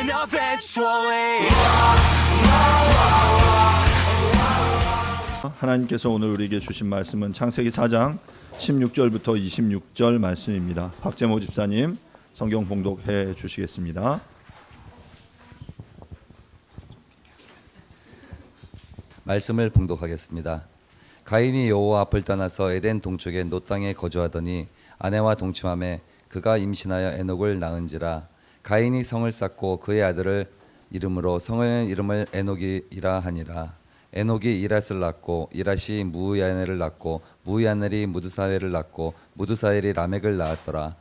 happen eventually. 하나님께서 오늘 우리에게 주신 말씀은 창세기 4장 16절부터 26절 말씀입니다. 박재모 집사님 성경 봉독해 주시겠습니다. 말씀을 봉독하겠습니다. 가인이 여호와 앞을 떠나서 에덴 동쪽의 노 땅에 거주하더니 아내와 동침하매 그가 임신하여 에녹을 낳은지라. 가인이 성을 쌓고 그의 아들을 이름으로 성의 이름을 에녹이라 하니라. 에녹이 이랏을 낳고 이랏이 무야넬을 낳고 무야넬이 무드사엘을 낳고 무드사엘이 라멕을 낳았더라.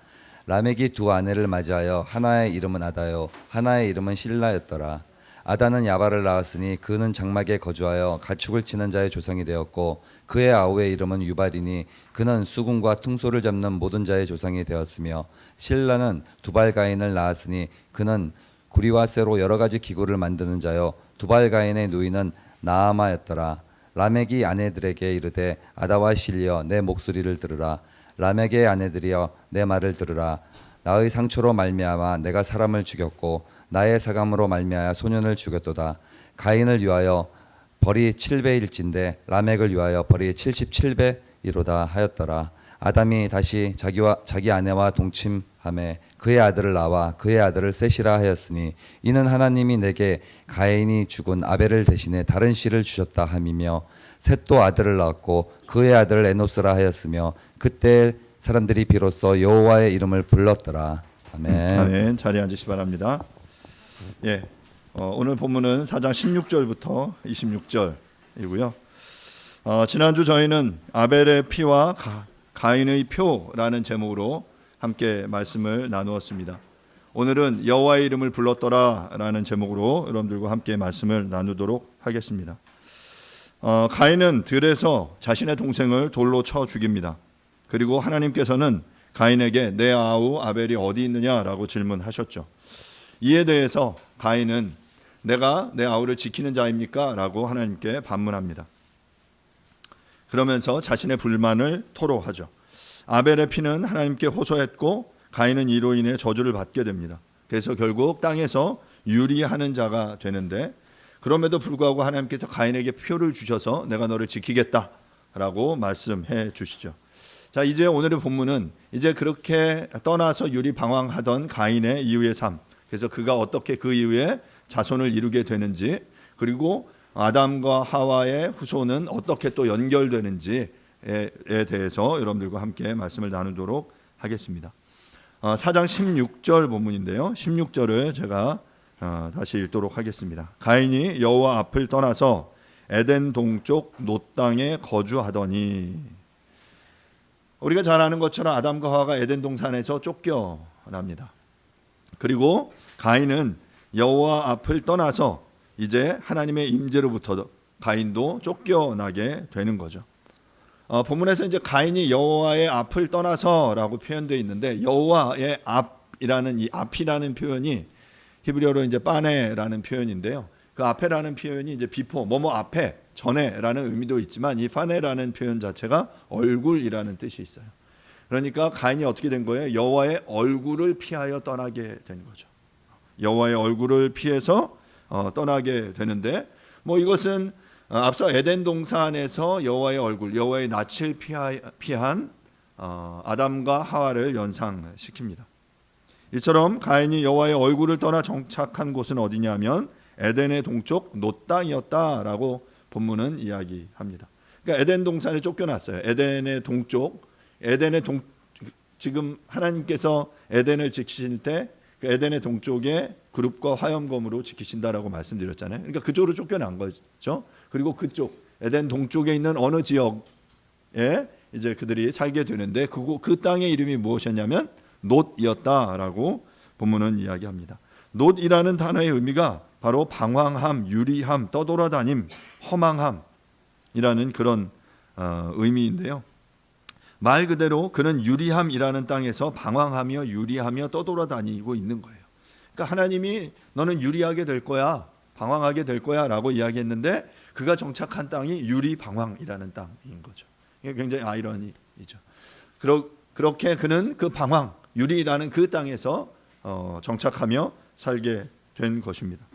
라멕이 두 아내를 맞이하여 하나의 이름은 아다요 하나의 이름은 실라였더라. 아다는 야발을 낳았으니 그는 장막에 거주하여 가축을 치는 자의 조상이 되었고 그의 아우의 이름은 유발이니 그는 수군과 퉁소를 잡는 모든 자의 조상이 되었으며 실라는 두발가인을 낳았으니 그는 구리와 쇠로 여러 가지 기구를 만드는 자요 두발가인의 누이는 나아마였더라. 라멕이 아내들에게 이르되 아다와 실려 내 목소리를 들으라. 라멕의 아내들이여 내 말을 들으라. 나의 상처로 말미암아 내가 사람을 죽였고 나의 사감으로 말미암아 소년을 죽였도다. 가인을 위하여 벌이 7배일진데 라멕을 위하여 벌이 77배이로다 하였더라. 아담이 다시 자기 아내와 동침하매 그의 아들을 낳아 그의 아들을 셋이라 하였으니 이는 하나님이 내게 가인이 죽은 아벨을 대신해 다른 씨를 주셨다 함이며 셋도 아들을 낳았고 그의 아들을 에노스라 하였으며 그때 사람들이 비로소 여호와의 이름을 불렀더라. 아멘. 아멘. 자리에 앉으시기 바랍니다. 예, 오늘 본문은 4장 16절부터 26절이고요. 지난주 저희는 아벨의 피와 가인의 표라는 제목으로 함께 말씀을 나누었습니다. 오늘은 여호와의 이름을 불렀더라라는 제목으로 여러분들과 함께 말씀을 나누도록 하겠습니다. 가인은 들에서 자신의 동생을 돌로 쳐 죽입니다. 그리고 하나님께서는 가인에게 내 아우 아벨이 어디 있느냐라고 질문하셨죠. 이에 대해서 가인은 내가 내 아우를 지키는 자입니까? 라고 하나님께 반문합니다. 그러면서 자신의 불만을 토로하죠. 아벨의 피는 하나님께 호소했고 가인은 이로 인해 저주를 받게 됩니다. 그래서 결국 땅에서 유리하는 자가 되는데 그럼에도 불구하고 하나님께서 가인에게 표를 주셔서 내가 너를 지키겠다라고 말씀해 주시죠. 자, 이제 오늘의 본문은 이제 그렇게 떠나서 유리방황하던 가인의 이후의 삶, 그래서 그가 어떻게 그 이후에 자손을 이루게 되는지, 그리고 아담과 하와의 후손은 어떻게 또 연결되는지에 대해서 여러분들과 함께 말씀을 나누도록 하겠습니다. 4장 16절 본문인데요. 16절을 제가 다시 읽도록 하겠습니다. 가인이 여호와 앞을 떠나서 에덴 동쪽 노 땅에 거주하더니, 우리가 잘 아는 것처럼 아담과 하와가 에덴 동산에서 쫓겨납니다. 그리고 가인은 여호와 앞을 떠나서 이제 하나님의 임재로부터 가인도 쫓겨나게 되는 거죠. 본문에서 이제 가인이 여호와의 앞을 떠나서라고 표현되어 있는데 여호와의 앞이라는 이 앞이라는 표현이 히브리어로 이제 빠네라는 표현인데요. 그 앞에라는 표현이 이제 비포 뭐뭐 앞에 전에라는 의미도 있지만 이 파네라는 표현 자체가 얼굴이라는 뜻이 있어요. 그러니까 가인이 어떻게 된 거예요? 여호와의 얼굴을 피하여 떠나게 된 거죠. 여호와의 얼굴을 피해서 떠나게 되는데 뭐 이것은 앞서 에덴 동산에서 여호와의 얼굴, 여호와의 낯을 피한 아담과 하와를 연상시킵니다. 이처럼 가인이 여호와의 얼굴을 떠나 정착한 곳은 어디냐면 에덴의 동쪽 노 땅이었다라고 본문은 이야기합니다. 그러니까 에덴 동산에 쫓겨났어요. 에덴의 동쪽, 지금 하나님께서 에덴을 지키실 때 그 에덴의 동쪽에 그룹과 화염검으로 지키신다라고 말씀드렸잖아요. 그러니까 그쪽으로 쫓겨난 거죠. 그리고 그쪽 에덴 동쪽에 있는 어느 지역에 이제 그들이 살게 되는데 그 땅의 이름이 무엇이었냐면 놋이었다라고 본문은 이야기합니다. 놋이라는 단어의 의미가 바로 방황함, 유리함, 떠돌아다님, 허망함이라는 그런 의미인데요. 말 그대로 그는 유리함이라는 땅에서 방황하며 유리하며 떠돌아다니고 있는 거예요. 그러니까 하나님이 너는 유리하게 될 거야, 방황하게 될 거야 라고 이야기했는데 그가 정착한 땅이 유리방황이라는 땅인 거죠. 이게 굉장히 아이러니죠. 그렇게 그는 그 방황, 유리라는 그 땅에서 정착하며 살게 된 것입니다.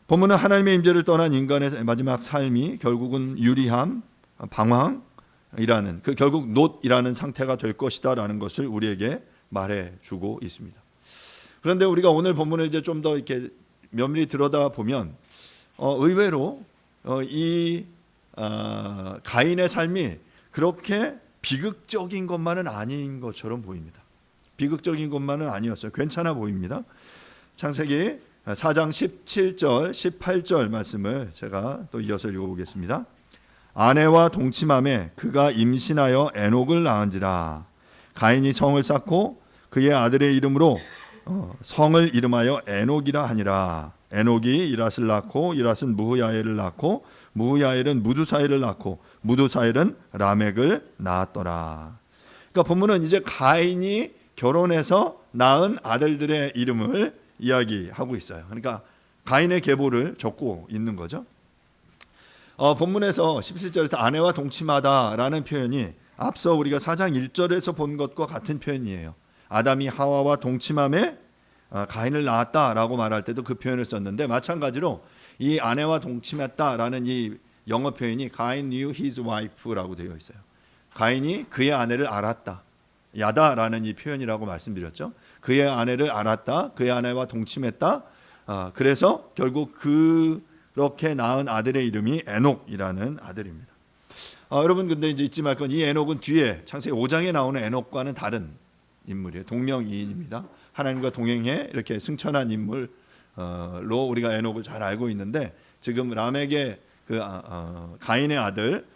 본문은 하나님의 임재를 떠난 인간의 마지막 삶이 결국은 유리함, 방황이라는 결국 놋이라는 상태가 될 것이다라는 것을 우리에게 말해주고 있습니다. 그런데 우리가 오늘 본문을 이제 좀 더 이렇게 면밀히 들여다 보면 의외로 이 가인의 삶이 그렇게 비극적인 것만은 아닌 것처럼 보입니다. 비극적인 것만은 아니었어요. 괜찮아 보입니다. 창세기 4장 17절 18절 말씀을 제가 또 이어서 읽어보겠습니다. 아내와 동침함에 그가 임신하여 에녹을 낳은지라. 가인이 성을 쌓고 그의 아들의 이름으로 성을 이름하여 에녹이라 하니라. 에녹이 이랏을 낳고 이랏은 무후야엘을 낳고 무후야엘은 무두사엘을 낳고 무두사엘은 라멕을 낳았더라. 그러니까 본문은 이제 가인이 결혼해서 낳은 아들들의 이름을 이야기하고 있어요. 그러니까 가인의 계보를 적고 있는 거죠. 본문에서 17절에서 아내와 동침하다라는 표현이 앞서 우리가 4장 1절에서 본 것과 같은 표현이에요. 아담이 하와와 동침함에 가인을 낳았다라고 말할 때도 그 표현을 썼는데, 마찬가지로 이 아내와 동침했다라는 이 영어 표현이 가인 knew his wife라고 되어 있어요. 가인이 그의 아내를 알았다. 야다라는 이 표현이라고 말씀드렸죠. 그의 아내를 알았다. 그의 아내와 동침했다. 그래서 결국 그렇게 낳은 아들의 이름이 에녹이라는 아들입니다. 여러분 근데 이제 잊지 말 건 이 에녹은 뒤에 창세기 5장에 나오는 에녹과는 다른 인물이에요. 동명이인입니다. 하나님과 동행해 이렇게 승천한 인물로 우리가 에녹을 잘 알고 있는데, 지금 라멕의 가인의 아들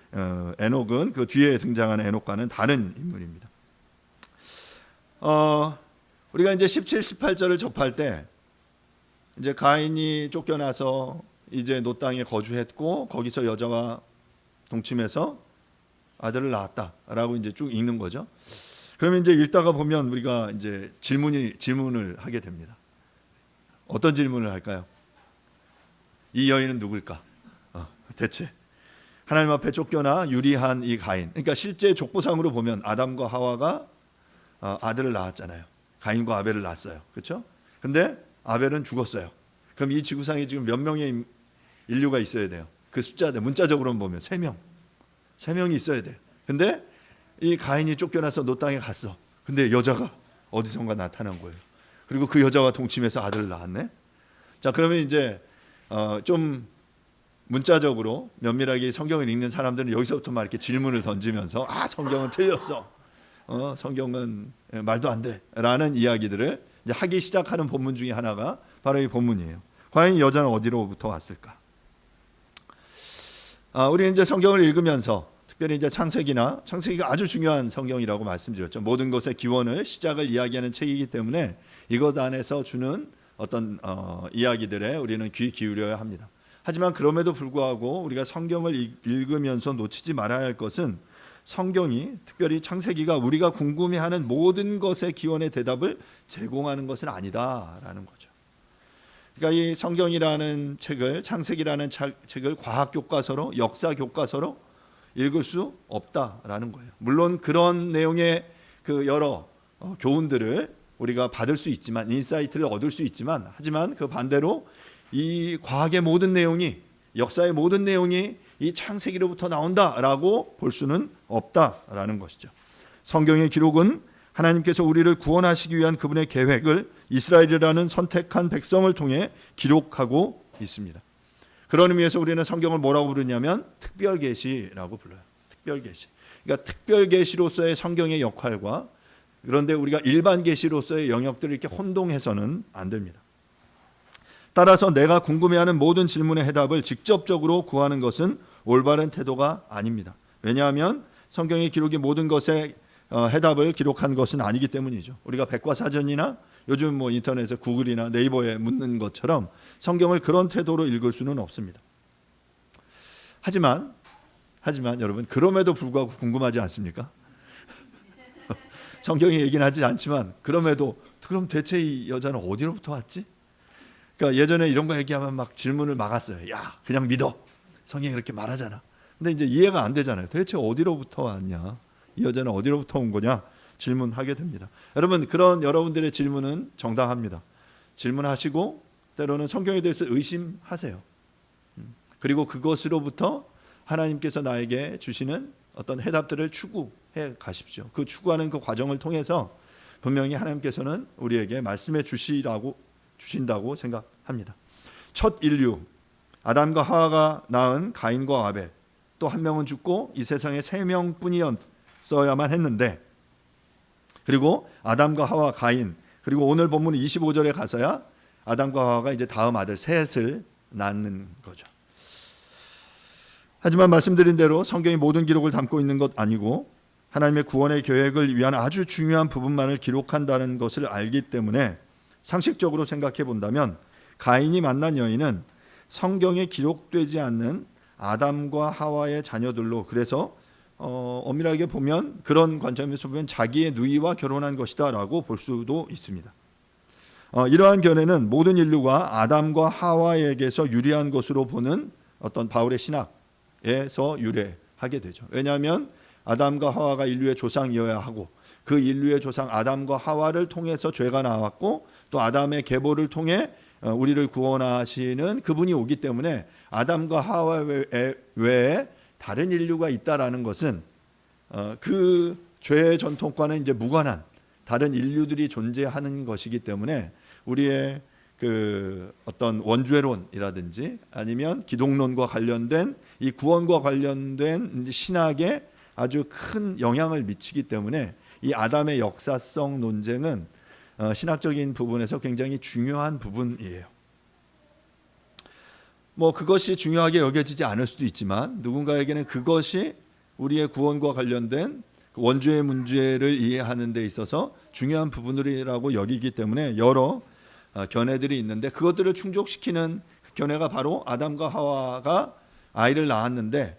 에녹은 그 뒤에 등장하는 에녹과는 다른 인물입니다. 우리가 이제 17, 18절을 접할 때 이제 가인이 쫓겨나서 이제 놋 땅에 거주했고 거기서 여자와 동침해서 아들을 낳았다라고 이제 쭉 읽는 거죠. 그러면 이제 읽다가 보면 우리가 이제 질문을 하게 됩니다. 어떤 질문을 할까요? 이 여인은 누굴까? 대체 하나님 앞에 쫓겨나 유리한 이 가인. 그러니까 실제 족보상으로 보면 아담과 하와가 아들을 낳았잖아요. 가인과 아벨을 낳았어요. 그렇죠? 근데 아벨은 죽었어요. 그럼 이 지구상에 지금 몇 명의 인류가 있어야 돼요? 그 숫자들 문자적으로 보면 3명. 3명이 있어야 돼요. 근데 이 가인이 쫓겨나서 놋 땅에 갔어. 근데 여자가 어디선가 나타난 거예요. 그리고 그 여자와 동침해서 아들을 낳았네. 자, 그러면 이제 좀 문자적으로 면밀하게 성경을 읽는 사람들은 여기서부터 막 이렇게 질문을 던지면서 성경은 틀렸어. 성경은 말도 안 돼. 라는 이야기들을 이제 하기 시작하는 본문 중에 하나가 바로 이 본문이에요. 과연 이 여자는 어디로부터 왔을까? 우리는 이제 성경을 읽으면서 특별히 이제 창세기가 아주 중요한 성경이라고 말씀드렸죠. 모든 것의 기원을 시작을 이야기하는 책이기 때문에 이것 안에서 주는 어떤 이야기들에 우리는 귀 기울여야 합니다. 하지만 그럼에도 불구하고 우리가 성경을 읽으면서 놓치지 말아야 할 것은 성경이 특별히 창세기가 우리가 궁금해하는 모든 것의 기원의 대답을 제공하는 것은 아니다라는 거죠. 그러니까 이 성경이라는 책을, 창세기라는 책을 과학 교과서로, 역사 교과서로 읽을 수 없다라는 거예요. 물론 그런 내용의 그 여러 교훈들을 우리가 받을 수 있지만, 인사이트를 얻을 수 있지만, 하지만 그 반대로 이 과학의 모든 내용이, 역사의 모든 내용이 이 창세기로부터 나온다라고 볼 수는 없다라는 것이죠. 성경의 기록은 하나님께서 우리를 구원하시기 위한 그분의 계획을 이스라엘이라는 선택한 백성을 통해 기록하고 있습니다. 그런 의미에서 우리는 성경을 뭐라고 부르냐면 특별계시라고 불러요. 특별계시. 그러니까 특별계시로서의 성경의 역할과, 그런데 우리가 일반 계시로서의 영역들을 이렇게 혼동해서는 안 됩니다. 따라서 내가 궁금해하는 모든 질문의 해답을 직접적으로 구하는 것은 올바른 태도가 아닙니다. 왜냐하면 성경의 기록이 모든 것의 해답을 기록한 것은 아니기 때문이죠. 우리가 백과사전이나 요즘 뭐 인터넷에 구글이나 네이버에 묻는 것처럼 성경을 그런 태도로 읽을 수는 없습니다. 하지만 여러분, 그럼에도 불구하고 궁금하지 않습니까? 성경이 얘기는 하지 않지만 그럼에도, 그럼 대체 이 여자는 어디로부터 왔지? 그러니까 예전에 이런 거 얘기하면 막 질문을 막았어요. 야, 그냥 믿어. 성경이 그렇게 말하잖아. 근데 이제 이해가 안 되잖아요. 대체 어디로부터 왔냐? 이 여자는 어디로부터 온 거냐? 질문하게 됩니다. 여러분, 그런 여러분들의 질문은 정당합니다. 질문하시고 때로는 성경에 대해서 의심하세요. 그리고 그것으로부터 하나님께서 나에게 주시는 어떤 해답들을 추구해 가십시오. 그 추구하는 그 과정을 통해서 분명히 하나님께서는 우리에게 말씀해 주신다고 생각합니다. 첫 인류 아담과 하와가 낳은 가인과 아벨, 또 한 명은 죽고 이 세상에 3명뿐이었어야만 했는데, 그리고 아담과 하와, 가인, 그리고 오늘 본문 25절에 가서야 아담과 하와가 이제 다음 아들 셋을 낳는 거죠. 하지만 말씀드린 대로 성경이 모든 기록을 담고 있는 것 아니고 하나님의 구원의 계획을 위한 아주 중요한 부분만을 기록한다는 것을 알기 때문에 상식적으로 생각해 본다면 가인이 만난 여인은 성경에 기록되지 않는 아담과 하와의 자녀들로, 그래서 엄밀하게 보면 그런 관점에서 보면 자기의 누이와 결혼한 것이다라고 볼 수도 있습니다. 이러한 견해는 모든 인류가 아담과 하와에게서 유래한 것으로 보는 어떤 바울의 신학에서 유래하게 되죠. 왜냐하면 아담과 하와가 인류의 조상이어야 하고 그 인류의 조상 아담과 하와를 통해서 죄가 나왔고 또 아담의 계보를 통해 우리를 구원하시는 그분이 오기 때문에 아담과 하와 외에 다른 인류가 있다라는 것은 그 죄의 전통과는 이제 무관한 다른 인류들이 존재하는 것이기 때문에 우리의 그 어떤 원죄론이라든지 아니면 기독론과 관련된 이 구원과 관련된 신학에 아주 큰 영향을 미치기 때문에 이 아담의 역사성 논쟁은 신학적인 부분에서 굉장히 중요한 부분이에요. 뭐 그것이 중요하게 여겨지지 않을 수도 있지만 누군가에게는 그것이 우리의 구원과 관련된 원죄의 문제를 이해하는 데 있어서 중요한 부분이라고 여기기 때문에 여러 견해들이 있는데 그것들을 충족시키는 견해가 바로 아담과 하와가 아이를 낳았는데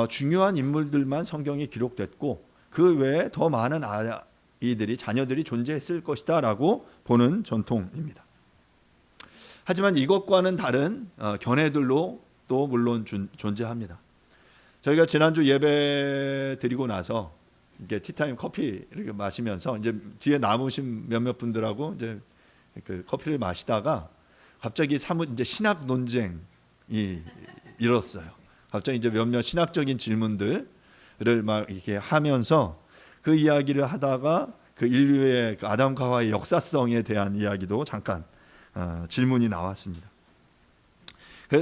중요한 인물들만 성경에 기록됐고 그 외에 더 많은 아이들이 자녀들이 존재했을 것이다 라고 보는 전통입니다. 하지만 이것과는 다른 견해들로 또 물론 존재합니다. 저희가 지난주 예배 드리고 나서 이게 티타임 커피를 마시면서 이제 뒤에 남으신 몇몇 분들하고 이제 그 커피를 마시다가 갑자기 이제 신학 논쟁이 일었어요. 갑자기 이제 몇몇 신학적인 질문들을 막 이렇게 하면서 그 이야기를 하다가 그 인류의 그 아담과 하와의 역사성에 대한 이야기도 잠깐 질문이 나왔습니다.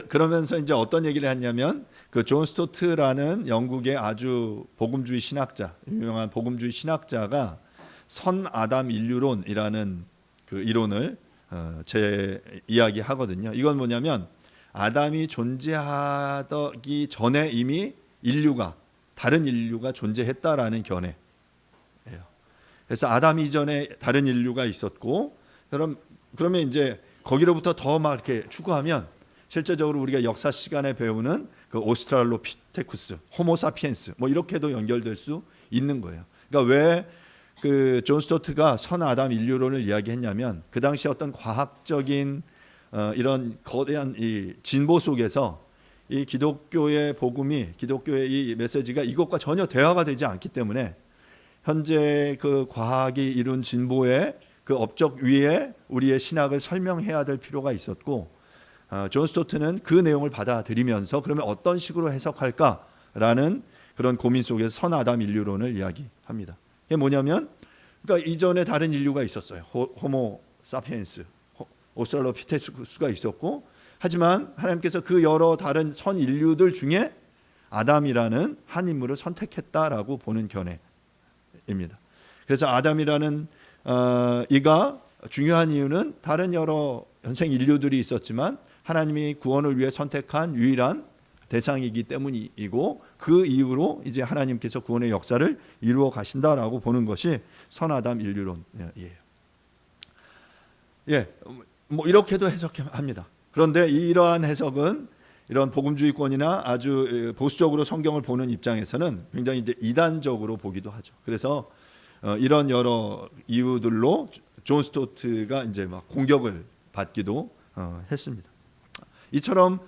그러면서 이제 어떤 얘기를 했냐면 그 존 스토트라는 영국의 아주 복음주의 신학자, 유명한 복음주의 신학자가 선 아담 인류론이라는 그 이론을 제 이야기하거든요. 이건 뭐냐면 아담이 존재하기 전에 이미 다른 인류가 존재했다라는 견해예요. 그래서 아담 이전에 다른 인류가 있었고, 그러면 이제 거기로부터 더 막 이렇게 추구하면 실제적으로 우리가 역사 시간에 배우는 그 오스트랄로피테쿠스, 호모사피엔스 뭐 이렇게도 연결될 수 있는 거예요. 그러니까 왜 그 존 스토트가 선 아담 인류론을 이야기했냐면 그 당시 어떤 과학적인 이런 거대한 이 진보 속에서 이 기독교의 복음이, 기독교의 이 메시지가 이것과 전혀 대화가 되지 않기 때문에 현재 그 과학이 이룬 진보의 그 업적 위에 우리의 신학을 설명해야 될 필요가 있었고, 존 스토트는 그 내용을 받아들이면서 그러면 어떤 식으로 해석할까라는 그런 고민 속에서 선 아담 인류론을 이야기합니다. 이게 뭐냐면, 그러니까 이전에 다른 인류가 있었어요. 호모 사피엔스, 오스트랄로피테쿠스가 있었고, 하지만 하나님께서 그 여러 다른 선 인류들 중에 아담이라는 한 인물을 선택했다라고 보는 견해입니다. 그래서 아담이라는 이가 중요한 이유는 다른 여러 현생 인류들이 있었지만 하나님이 구원을 위해 선택한 유일한 대상이기 때문이고, 그 이후로 이제 하나님께서 구원의 역사를 이루어 가신다라고 보는 것이 선아담 인류론이에요. 예, 뭐 이렇게도 해석합니다. 그런데 이러한 해석은 이런 복음주의권이나 아주 보수적으로 성경을 보는 입장에서는 굉장히 이제 이단적으로 보기도 하죠. 그래서 이런 여러 이유들로 존 스토트가 이제 막 공격을 받기도 했습니다. 이처럼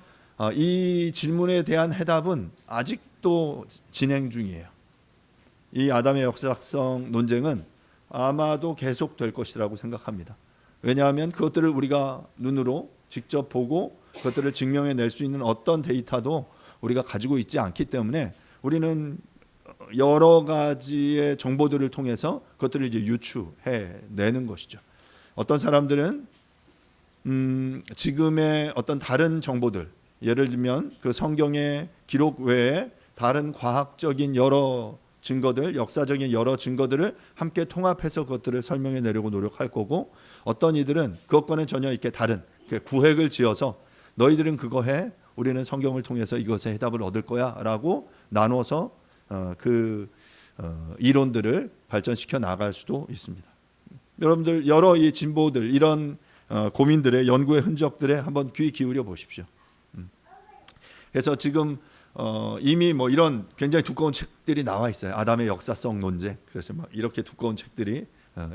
이 질문에 대한 해답은 아직도 진행 중이에요. 이 아담의 역사성 논쟁은 아마도 계속될 것이라고 생각합니다. 왜냐하면 그것들을 우리가 눈으로 직접 보고 그것들을 증명해낼 수 있는 어떤 데이터도 우리가 가지고 있지 않기 때문에 우리는 여러 가지의 정보들을 통해서 그것들을 이제 유추해내는 것이죠. 어떤 사람들은 지금의 어떤 다른 정보들, 예를 들면 그 성경의 기록 외에 다른 과학적인 여러 증거들, 역사적인 여러 증거들을 함께 통합해서 그것들을 설명해 내려고 노력할 거고, 어떤 이들은 그것과는 전혀 이렇게 다른 구획을 지어서 너희들은 그거 해, 우리는 성경을 통해서 이것의 해답을 얻을 거야라고 나눠서 이론들을 발전시켜 나갈 수도 있습니다. 여러분들 여러 이 진보들 이런 고민들의 연구의 흔적들에 한번 귀 기울여 보십시오. 그래서 지금 이미 뭐 이런 굉장히 두꺼운 책들이 나와 있어요. 아담의 역사성 논쟁. 그래서 뭐 이렇게 두꺼운 책들이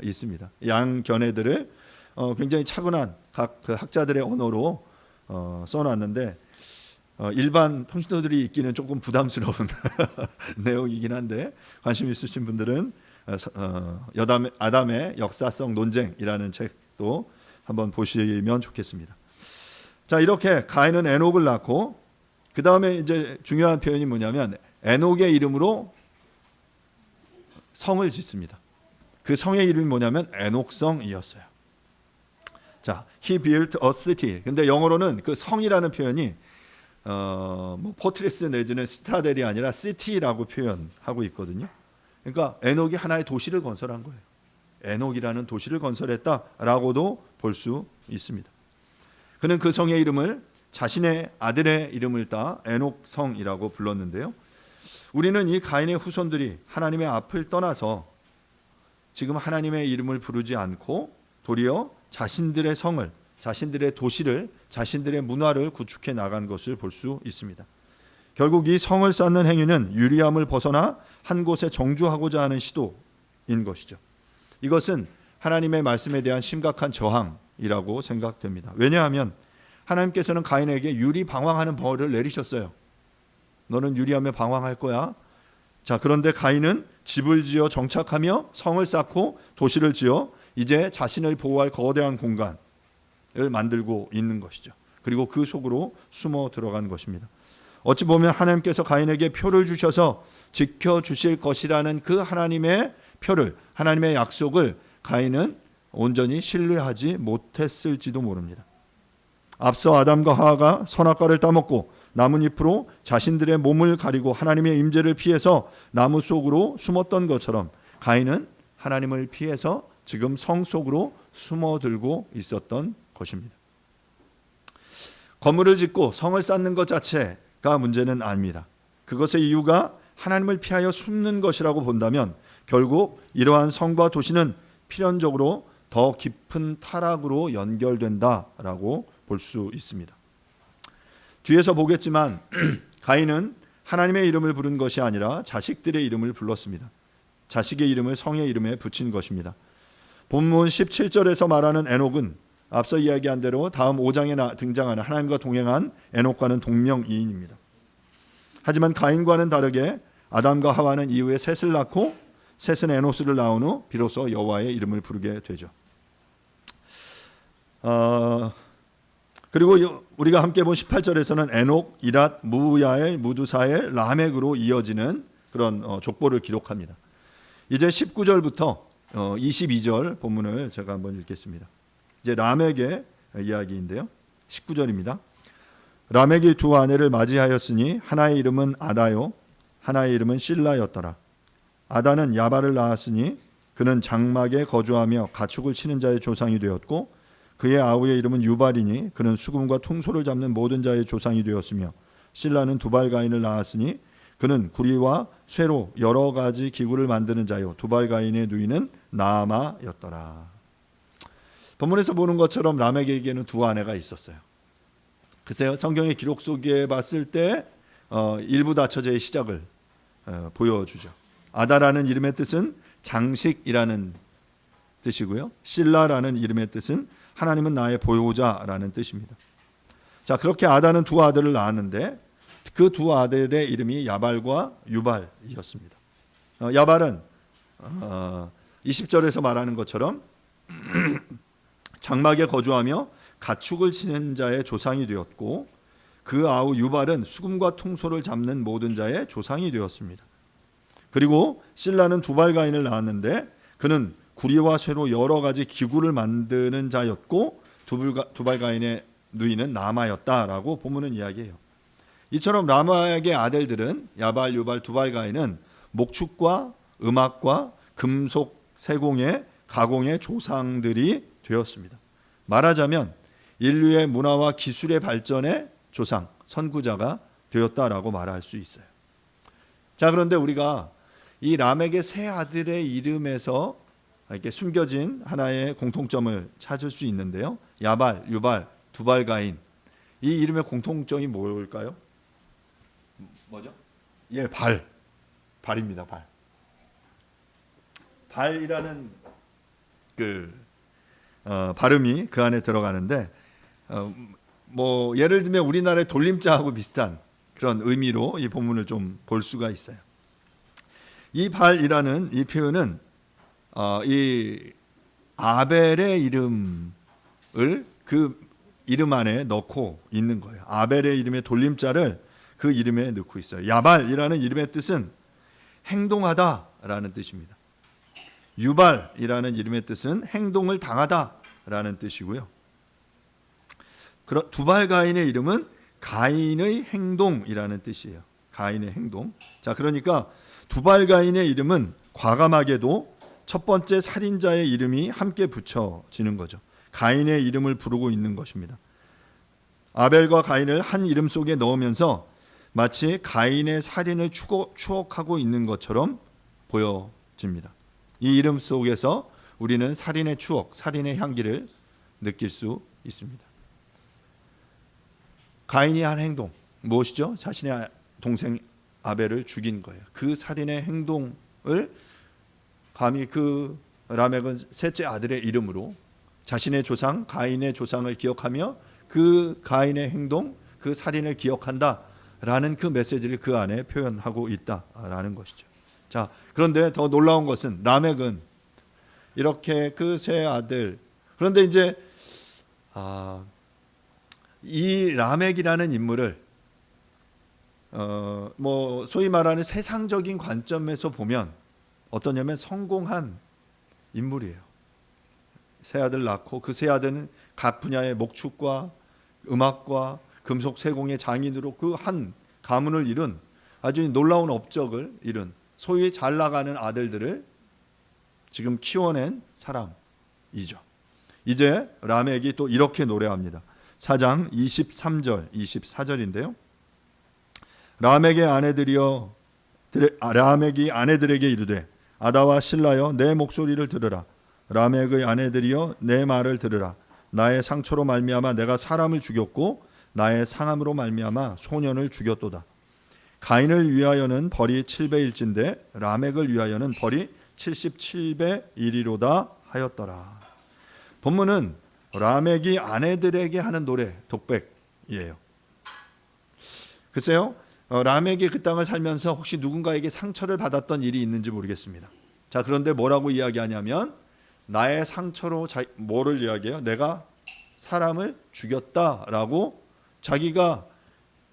있습니다. 양 견해들을 굉장히 차분한 각 그 학자들의 언어로 써놨는데 일반 평신도들이 읽기는 조금 부담스러운 내용이긴 한데 관심 있으신 분들은 아담의 역사성 논쟁이라는 책도 한번 보시면 좋겠습니다. 자, 이렇게 가인은 에녹을 낳고 그 다음에 이제 중요한 표현이 뭐냐면 에녹의 이름으로 성을 짓습니다. 그 성의 이름이 뭐냐면 에녹성이었어요. 자, he built a city. 근데 영어로는 그 성이라는 표현이 뭐 포트리스 내지는 시타델이 아니라 city라고 표현하고 있거든요. 그러니까 에녹이 하나의 도시를 건설한 거예요. 에녹이라는 도시를 건설했다라고도 볼 수 있습니다. 그는 그 성의 이름을 자신의 아들의 이름을 따 에녹성이라고 불렀는데요. 우리는 이 가인의 후손들이 하나님의 앞을 떠나서 지금 하나님의 이름을 부르지 않고 도리어 자신들의 성을, 자신들의 도시를, 자신들의 문화를 구축해 나간 것을 볼 수 있습니다. 결국 이 성을 쌓는 행위는 유리함을 벗어나 한 곳에 정주하고자 하는 시도인 것이죠. 이것은 하나님의 말씀에 대한 심각한 저항이라고 생각됩니다. 왜냐하면 하나님께서는 가인에게 유리 방황하는 벌을 내리셨어요. 너는 유리하며 방황할 거야. 자, 그런데 가인은 집을 지어 정착하며 성을 쌓고 도시를 지어 이제 자신을 보호할 거대한 공간을 만들고 있는 것이죠. 그리고 그 속으로 숨어 들어간 것입니다. 어찌 보면 하나님께서 가인에게 표를 주셔서 지켜주실 것이라는 그 하나님의 표를, 하나님의 약속을 가인은 온전히 신뢰하지 못했을지도 모릅니다. 앞서 아담과 하와가 선악과를 따먹고 나뭇잎으로 자신들의 몸을 가리고 하나님의 임재를 피해서 나무 속으로 숨었던 것처럼 가인은 하나님을 피해서 지금 성 속으로 숨어들고 있었던 것입니다. 건물을 짓고 성을 쌓는 것 자체가 문제는 아닙니다. 그것의 이유가 하나님을 피하여 숨는 것이라고 본다면 결국 이러한 성과 도시는 필연적으로 더 깊은 타락으로 연결된다라고 볼 수 있습니다. 뒤에서 보겠지만 가인은 하나님의 이름을 부른 것이 아니라 자식들의 이름을 불렀습니다. 자식의 이름을 성의 이름에 붙인 것입니다. 본문 17절에서 말하는 에녹은 앞서 이야기한 대로 다음 5장에 등장하는 하나님과 동행한 에녹과는 동명이인입니다. 하지만 가인과는 다르게 아담과 하와는 이후에 셋을 낳고 셋은 에노스를 낳은 후 비로소 여호와의 이름을 부르게 되죠. 그리고 우리가 함께 본 18절에서는 에녹, 이랏, 무야엘, 무두사엘, 라멕으로 이어지는 그런 족보를 기록합니다. 이제 19절부터 22절 본문을 제가 한번 읽겠습니다. 이제 라멕의 이야기인데요. 19절입니다. 라멕이 두 아내를 맞이하였으니 하나의 이름은 아다요 하나의 이름은 실라였더라. 아다는 야발을 낳았으니 그는 장막에 거주하며 가축을 치는 자의 조상이 되었고 그의 아우의 이름은 유발이니 그는 수금과 퉁소를 잡는 모든 자의 조상이 되었으며 실라는 두발가인을 낳았으니 그는 구리와 쇠로 여러 가지 기구를 만드는 자요 두발가인의 누이는 나아마였더라. 본문에서 보는 것처럼 라멕에게는 두 아내가 있었어요. 글쎄요, 성경의 기록 속에 봤을 때 일부 다처제의 시작을 보여주죠. 아다라는 이름의 뜻은 장식이라는 뜻이고요. 실라라는 이름의 뜻은 하나님은 나의 보호자라는 뜻입니다. 자, 그렇게 아다는 두 아들을 낳았는데 그 두 아들의 이름이 야발과 유발이었습니다. 야발은 20절에서 말하는 것처럼 장막에 거주하며 가축을 치는 자의 조상이 되었고 그 아우 유발은 수금과 퉁소를 잡는 모든 자의 조상이 되었습니다. 그리고 실라는 두발가인을 낳았는데 그는 구리와 쇠로 여러 가지 기구를 만드는 자였고 두발가인의 누이는 나마였다라고 본문은 이야기해요. 이처럼 라마의 아들들은 야발, 유발, 두발가인은 목축과 음악과 금속 세공의 가공의 조상들이 되었습니다. 말하자면 인류의 문화와 기술의 발전의 조상, 선구자가 되었다라고 말할 수 있어요. 자, 그런데 우리가 이 람에게 세 아들의 이름에서 이렇게 숨겨진 하나의 공통점을 찾을 수 있는데요. 야발, 유발, 두발가인. 이 이름의 공통점이 뭘까요? 뭐죠? 예, 발입니다. 발이라는 발음이 그 안에 들어가는데 뭐 예를 들면 우리나라의 돌림자하고 비슷한 그런 의미로 이 본문을 좀 볼 수가 있어요. 이 발이라는 이 표현은 이 아벨의 이름을 그 이름 안에 넣고 있는 거예요. 아벨의 이름의 돌림자를 그 이름에 넣고 있어요. 야발이라는 이름의 뜻은 행동하다라는 뜻입니다. 유발이라는 이름의 뜻은 행동을 당하다라는 뜻이고요. 두발가인의 이름은 가인의 행동이라는 뜻이에요. 가인의 행동. 자, 그러니까 두발가인의 이름은 과감하게도 첫 번째 살인자의 이름이 함께 붙여지는 거죠. 가인의 이름을 부르고 있는 것입니다. 아벨과 가인을 한 이름 속에 넣으면서 마치 가인의 살인을 추억하고 있는 것처럼 보여집니다. 이 이름 속에서 우리는 살인의 추억, 살인의 향기를 느낄 수 있습니다. 가인이 한 행동 무엇이죠? 자신의 동생 아벨을 죽인 거예요. 그 살인의 행동을 감히 그 라멕은 셋째 아들의 이름으로 자신의 조상 가인의 조상을 기억하며 그 가인의 행동, 그 살인을 기억한다라는 그 메시지를 그 안에 표현하고 있다라는 것이죠. 자, 그런데 더 놀라운 것은 라멕은 이렇게 그 세 아들, 그런데 이제 이 라멕이라는 인물을 뭐 소위 말하는 세상적인 관점에서 보면 어떠냐면 성공한 인물이에요. 세 아들 낳고 그 세 아들은 각 분야의 목축과 음악과 금속 세공의 장인으로 그 한 가문을 이룬 아주 놀라운 업적을 이룬 소위 잘 나가는 아들들을 지금 키워낸 사람이죠. 이제 라멕이 또 이렇게 노래합니다. 4장 23절 24절인데요. 라멕이 아내들에게 이르되 아다와 실라여 내 목소리를 들으라. 라멕의 아내들이여 내 말을 들으라. 나의 상처로 말미암아 내가 사람을 죽였고 나의 상함으로 말미암아 소년을 죽였도다. 가인을 위하여는 벌이 7배일진데 라멕을 위하여는 벌이 77배 일이로다 하였더라. 본문은 라멕이 아내들에게 하는 노래 독백이에요. 글쎄요, 라멕이 그 땅을 살면서 혹시 누군가에게 상처를 받았던 일이 있는지 모르겠습니다. 자, 그런데 뭐라고 이야기하냐면 나의 상처로 뭐를 이야기해요? 내가 사람을 죽였다라고 자기가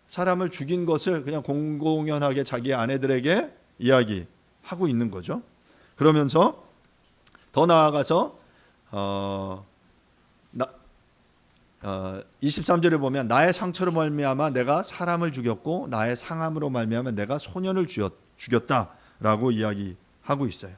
사람을 죽인 것을 그냥 공공연하게 자기 아내들에게 이야기하고 있는 거죠. 그러면서 더 나아가서 23절에 보면 나의 상처로 말미암아 내가 사람을 죽였고 나의 상함으로 말미암아 내가 소년을 죽였다라고 이야기하고 있어요.